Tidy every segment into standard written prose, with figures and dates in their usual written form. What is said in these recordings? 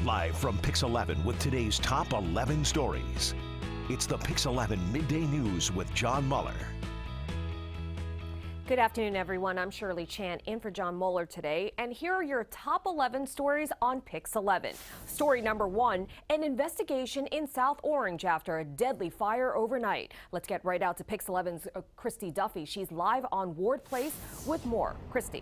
Live from PIX11 with today's top 11 stories. It's the PIX11 Midday News with John Muller. Good afternoon, everyone. I'm Shirley Chan in for John Muller today, and here are your top 11 stories on PIX11. Story number 1, an investigation in South Orange after a deadly fire overnight. Let's get right out to PIX11's Christie Duffy. She's live on Ward Place with more. Christie.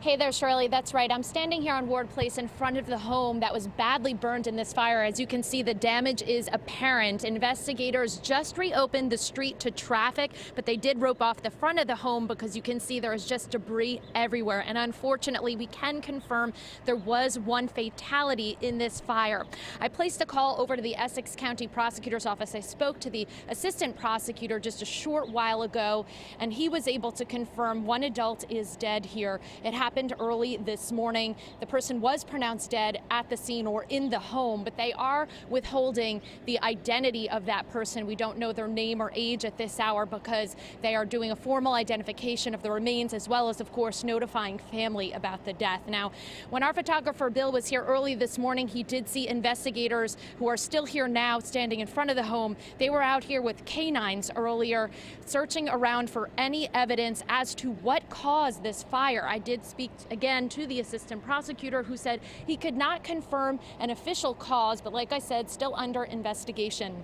Hey there, Shirley. That's right. I'm standing here on Ward Place in front of the home that was badly burned in this fire. As you can see, the damage is apparent. Investigators just reopened the street to traffic, but they did rope off the front of the home because you can see there is just debris everywhere. And unfortunately, we can confirm there was one fatality in this fire. I placed a call over to the Essex County Prosecutor's Office. I spoke to the assistant prosecutor just a short while ago, and he was able to confirm one adult is dead here. It happened early this morning. The person was pronounced dead at the scene or in the home, but they are withholding the identity of that person. We don't know their name or age at this hour because they are doing a formal identification of the remains, as well as, of course, notifying family about the death. Now, when our photographer Bill was here early this morning, he did see investigators who are still here now standing in front of the home. They were out here with canines earlier, searching around for any evidence as to what caused this fire. I did speak again to the assistant prosecutor, who said he could not confirm an official cause, but like I said, still under investigation.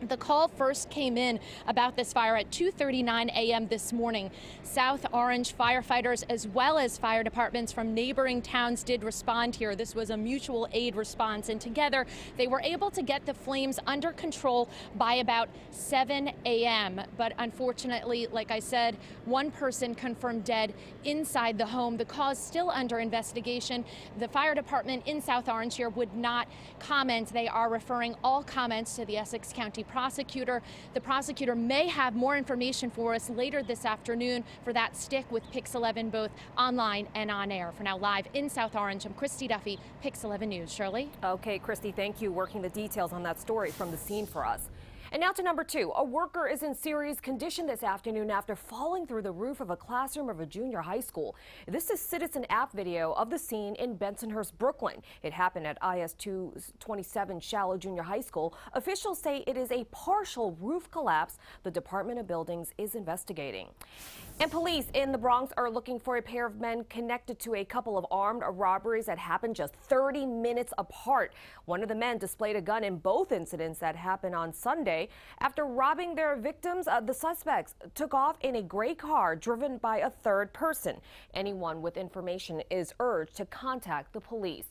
The call first came in about this fire at 2:39 a.m. this morning. South Orange firefighters as well as fire departments from neighboring towns did respond here. This was a mutual aid response, and together they were able to get the flames under control by about 7 a.m. But unfortunately, like I said, one person confirmed dead inside the home. The cause still under investigation. The fire department in South Orange here would not comment. They are referring all comments to the Essex County prosecutor. The prosecutor may have more information for us later this afternoon. For that, stick with PIX11 both online and on air. For now, live in South Orange, I'm Christie Duffy, PIX11 News. Shirley? Okay, Christie, thank you. Working the details on that story from the scene for us. And now to number 2. A worker is in serious condition this afternoon after falling through the roof of a classroom of a junior high school. This is Citizen app video of the scene in Bensonhurst, Brooklyn. It happened at IS 227 Shallow Junior High School. Officials say it is a partial roof collapse. The Department of Buildings is investigating. And police in the Bronx are looking for a pair of men connected to a couple of armed robberies that happened just 30 minutes apart. One of the men displayed a gun in both incidents that happened on Sunday. After robbing their victims, the suspects took off in a gray car driven by a third person. Anyone with information is urged to contact the police.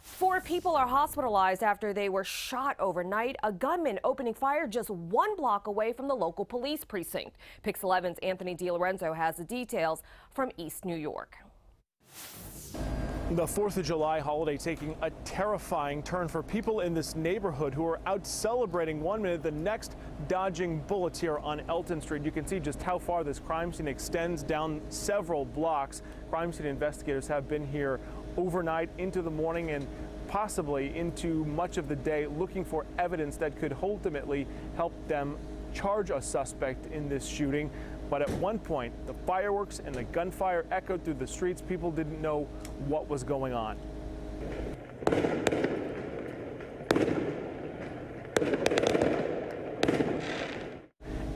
4 people are hospitalized after they were shot overnight. A gunman opening fire just 1 block away from the local police precinct. PIX11's Anthony DiLorenzo has the details from East New York. The 4th of July holiday taking a terrifying turn for people in this neighborhood who are out celebrating one minute, the next dodging bullets here on Elton Street. You can see just how far this crime scene extends down several blocks. Crime scene investigators have been here overnight into the morning and possibly into much of the day looking for evidence that could ultimately help them charge a suspect in this shooting. But at one point, the fireworks and the gunfire echoed through the streets. People didn't know what was going on.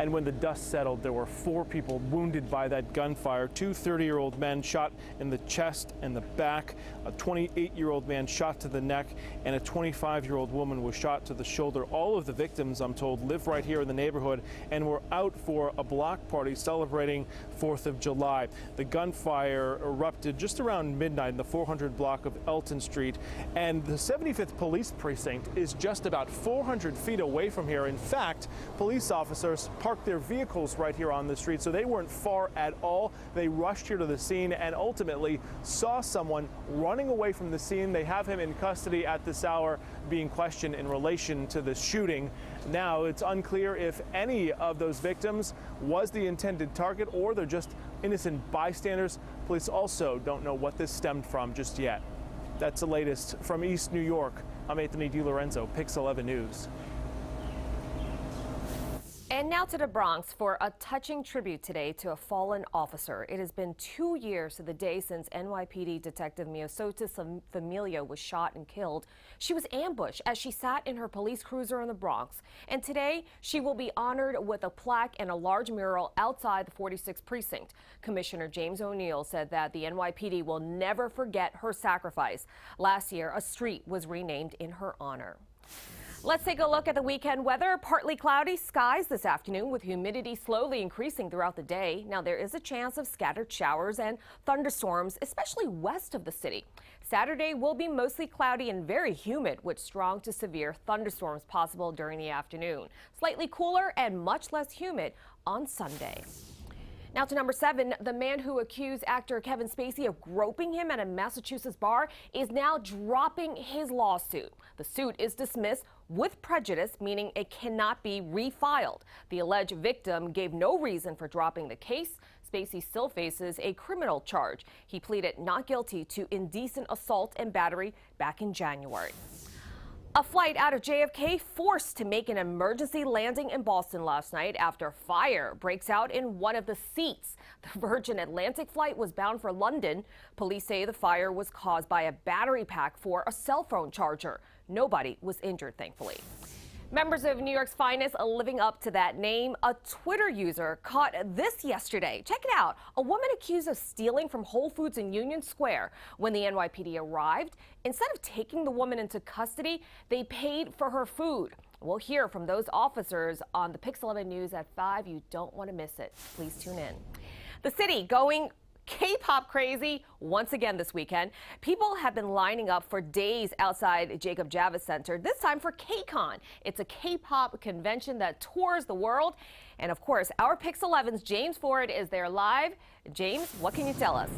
And when the dust settled, there were 4 people wounded by that gunfire. 2 30-year-old men shot in the chest and the back. A 28-year-old man shot to the neck, and a 25-year-old woman was shot to the shoulder. All of the victims, I'm told, live right here in the neighborhood and were out for a block party celebrating 4th of July. The gunfire erupted just around midnight in the 400 block of Elton Street, and the 75th Police Precinct is just about 400 feet away from here. In fact, police officers parked their vehicles right here on the street, so they weren't far at all. They rushed here to the scene and ultimately saw someone running away from the scene. They have him in custody at this hour, being questioned in relation to the shooting. Now, it's unclear if any of those victims was the intended target or they're just innocent bystanders. Police also don't know what this stemmed from just yet. That's the latest from East New York. I'm Anthony DiLorenzo, PIX11 News. And now to the Bronx for a touching tribute today to a fallen officer. It has been 2 years to the day since NYPD Detective Miosotis Familia was shot and killed. She was ambushed as she sat in her police cruiser in the Bronx. And today, she will be honored with a plaque and a large mural outside the 46th precinct. Commissioner James O'Neill said that the NYPD will never forget her sacrifice. Last year, a street was renamed in her honor. Let's take a look at the weekend weather. Partly cloudy skies this afternoon with humidity slowly increasing throughout the day. Now there is a chance of scattered showers and thunderstorms, especially west of the city. Saturday will be mostly cloudy and very humid with strong to severe thunderstorms possible during the afternoon. Slightly cooler and much less humid on Sunday. Now to number 7, the man who accused actor Kevin Spacey of groping him at a Massachusetts bar is now dropping his lawsuit. The suit is dismissed with prejudice, meaning it cannot be refiled. The alleged victim gave no reason for dropping the case. Spacey still faces a criminal charge. He pleaded not guilty to indecent assault and battery back in January. A flight out of JFK forced to make an emergency landing in Boston last night after fire breaks out in one of the seats. The Virgin Atlantic flight was bound for London. Police say the fire was caused by a battery pack for a cell phone charger. Nobody was injured, thankfully. Members of New York's finest are living up to that name. A Twitter user caught this yesterday. Check it out. A woman accused of stealing from Whole Foods in Union Square. When the NYPD arrived, instead of taking the woman into custody, they paid for her food. We'll hear from those officers on the PIX11 News at 5. You don't want to miss it. Please tune in. The city going K-pop crazy once again this weekend. People have been lining up for days outside Jacob Javits Center, this time for KCON. It's a K-pop convention that tours the world. And of course, our PIX11's James Ford is there live. James, what can you tell us?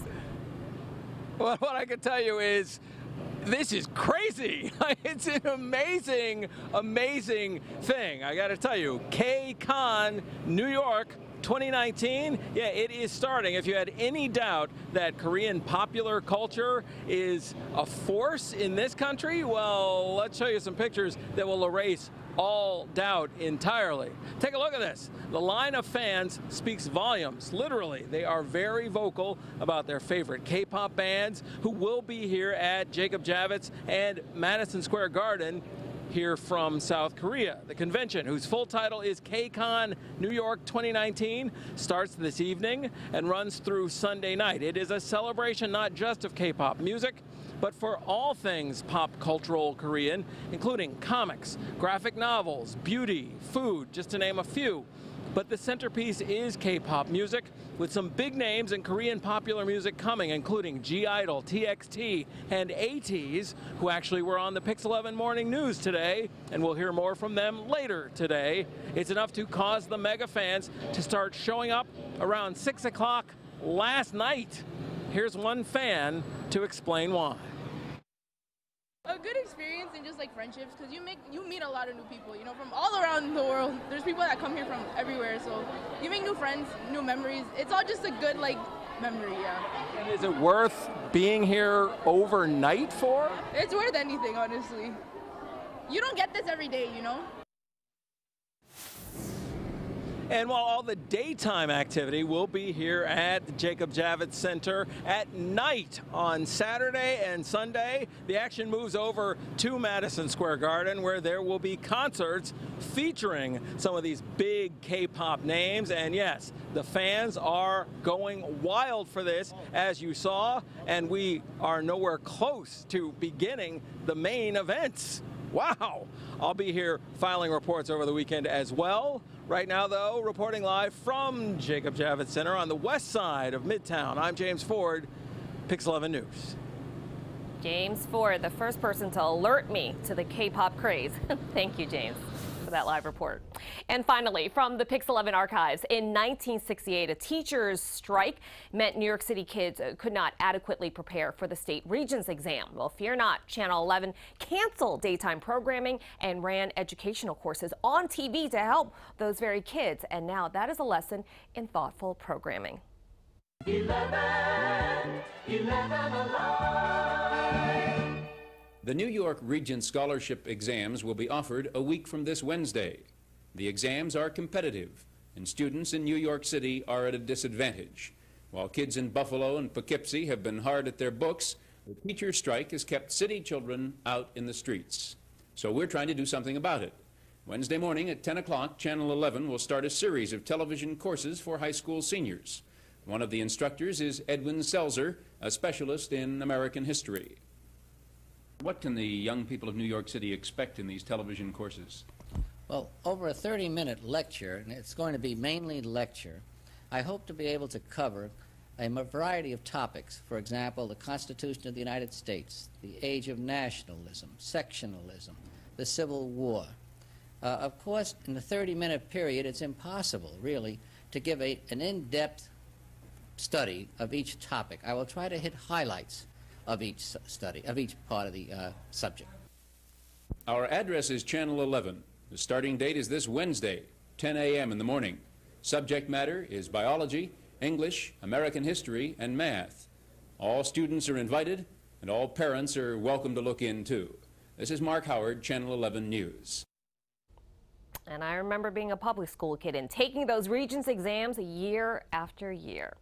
Well, what I can tell you is this is crazy. It's an amazing, amazing thing. I got to tell you, KCON New York 2019, yeah, it is starting. If you had any doubt that Korean popular culture is a force in this country, well, let's show you some pictures that will erase all doubt entirely. Take a look at this. The line of fans speaks volumes. Literally, they are very vocal about their favorite K-pop bands who will be here at Jacob Javits and Madison Square Garden here from South Korea. The convention, whose full title is KCON New York 2019, starts this evening and runs through Sunday night. It is a celebration not just of K-pop music, but for all things pop cultural Korean, including comics, graphic novels, beauty, food, just to name a few. But the centerpiece is K-pop music, with some big names in Korean popular music coming, including G-Idol, TXT, and ATEEZ, who actually were on the PIX11 Morning News today, and we'll hear more from them later today. It's enough to cause the mega fans to start showing up around 6 o'clock last night. Here's one fan to explain why. A good experience and just like friendships, because you meet a lot of new people, you know, from all around the world. There's people that come here from everywhere, so you make new friends, new memories. It's all just a good like memory, yeah. And is it worth being here overnight for? It's worth anything, honestly. You don't get this every day, you know. And while all the daytime activity will be here at the Jacob Javits Center at night on Saturday and Sunday, the action moves over to Madison Square Garden, where there will be concerts featuring some of these big K-pop names. And yes, the fans are going wild for this, as you saw, and we are nowhere close to beginning the main events. Wow! I'll be here filing reports over the weekend as well. Right now, though, reporting live from Jacob Javits Center on the west side of Midtown, I'm James Ford, PIX11 News. James Ford, the first person to alert me to the K-pop craze. Thank you, James, for that live report. And finally, from the PIX11 archives, in 1968, a teachers' strike meant New York City kids could not adequately prepare for the state regents exam. Well, fear not, Channel 11 canceled daytime programming and ran educational courses on TV to help those very kids. And now that is a lesson in thoughtful programming. 11 alive. The New York Regents scholarship exams will be offered a week from this Wednesday. The exams are competitive, and students in New York City are at a disadvantage. While kids in Buffalo and Poughkeepsie have been hard at their books, the teacher strike has kept city children out in the streets. So we're trying to do something about it. Wednesday morning at 10 o'clock, Channel 11 will start a series of television courses for high school seniors. One of the instructors is Edwin Selzer, a specialist in American history. What can the young people of New York City expect in these television courses? Well, over a 30-minute lecture, and it's going to be mainly lecture, I hope to be able to cover a variety of topics. For example, the Constitution of the United States, the age of nationalism, sectionalism, the Civil War. Of course, in the 30-minute period, it's impossible, really, to give an in-depth study of each topic. I will try to hit highlights of each study, of each part of the subject. Our address is Channel 11. The starting date is this Wednesday, 10 a.m. in the morning. Subject matter is biology, English, American history, and math. All students are invited, and all parents are welcome to look in, too. This is Mark Howard, Channel 11 News. And I remember being a public school kid and taking those Regents exams year after year.